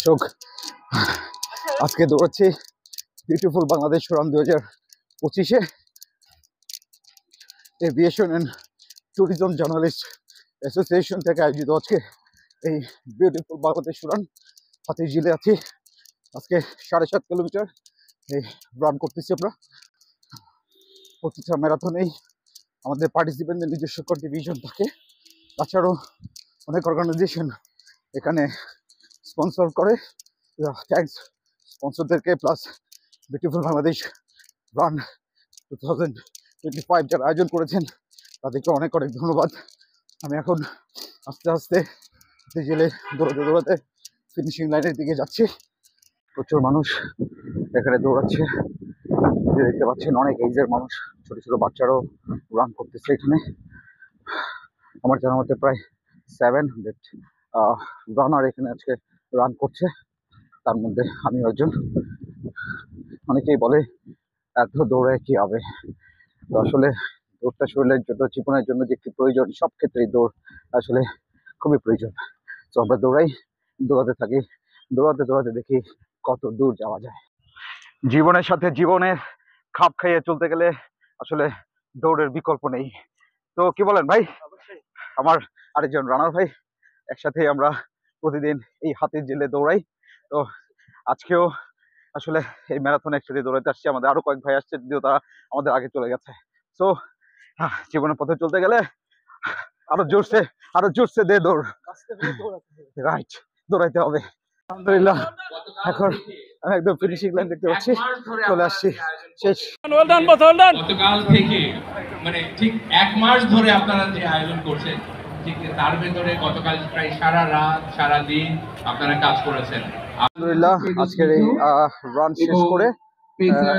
দর্শক, আজকে দৌড়াচ্ছি বিউটিফুল বাংলাদেশ রান 2025-এ। Aviation and tourism journalist association থেকে আয়োজিত আজকে এই বিউটিফুল বাংলাদেশ রান। হাতিঝিলে আছি, আজকে 7.5 কিলোমিটার এই রান করতেছি আমরা। প্রতিটা ম্যারাথনেই আমাদের পার্টিসিপেন্টদের নিজস্ব কন্ট্রিবিউশন থাকে, তাছাড়াও অনেক অর্গানাইজেশন এখানে স্পন্সর করে। থ্যাঙ্কস স্পন্সরদেরকে, প্লাস বিউটিফুল বাংলাদেশ রান 2025 যারা আয়োজন করেছেন তাদেরকে অনেক অনেক ধন্যবাদ। আমি এখন আস্তে আস্তে জেলে দৌড়াতে ফিনিশিং লাইনের দিকে যাচ্ছি। প্রচুর মানুষ এখানে দৌড়াচ্ছে, দেখতে পাচ্ছেন অনেক এইজের মানুষ, ছোট ছোট বাচ্চারাও রান করতেছে এখানে। আমার জানার মতে প্রায় 700 রানার এখানে আজকে রান করছে, তার মধ্যে আমি একজন। অনেকেই বলে এত দৌড়ে কি হবে, তো আসলে দৌড়টা শরীরের জন্য, জীবনের জন্য যে কি প্রয়োজন, সব ক্ষেত্রেই দৌড় আসলে খুবই প্রয়োজন। তো আমরা দৌড়াতে থাকি, দৌড়াতে দেখি কত দূর যাওয়া যায়। জীবনের সাথে জীবনের খাপ খাইয়ে চলতে গেলে আসলে দৌড়ের বিকল্প নেই। তো কি বলেন ভাই? আমার আরেকজন রানার ভাই, একসাথে আমরা প্রতিদিন এই হাতিঝিলে দৌড়াই। তো আজকেও আসলে এই ম্যারাথনে একসাথে দৌড়াতে আসছি। আমাদের আরো কয়েক ভাই আসছে, যদিও তারা আমাদের আগে চলে গেছে। তো জীবনের পথে চলতে গেলে আরো জোরসে দে দৌড়, রাইট, দৌড়াইতে হবে। আলহামদুলিল্লাহ, এখন আমি একদম ফিনিশিং লাইন দেখতে পাচ্ছি, চলে আসছি, শেষ। গতকাল থেকে মানে ঠিক 1 মাস ধরে আপনারা যে আয়োজন করছেন, ঠিক তার ভেতরে গতকাল প্রায় সারা রাত সারা দিন আপনারা কাজ করেছেন। আলহামদুলিল্লাহ, আজকের এই রান শেষ করে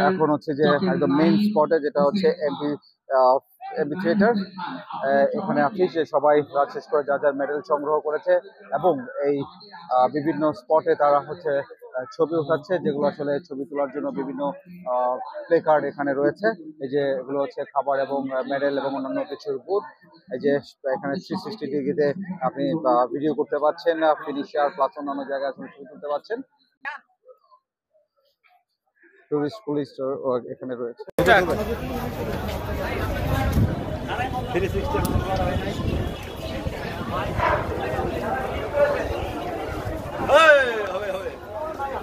এখন হচ্ছে যে একদম মেইন স্পটে, যেটা হচ্ছে এমপি থিয়েটার, এখানে আছি। যে সবাই রান শেষ করে যার যার মেডেল সংগ্রহ করেছে, এবং এই বিভিন্ন স্পটে তারা হচ্ছে ছবি উঠাচ্ছে, যেগুলো আসলে ছবি তোলার জন্য বিভিন্ন প্লে কার্ড এখানে রয়েছে। এই যে এগুলো হচ্ছে খাবার এবং মেডেল এবং অন্যান্য কিছুর বুথ। এই যে এখানে 360 ডিগ্রিতে আপনি ভিডিও করতে পারছেন, ফিনিশার প্লাস অন্যান্য জায়গায় আপনি ছবি তুলতে পারছেন। টুরিস্ট পুলিশ এখানে রয়েছে।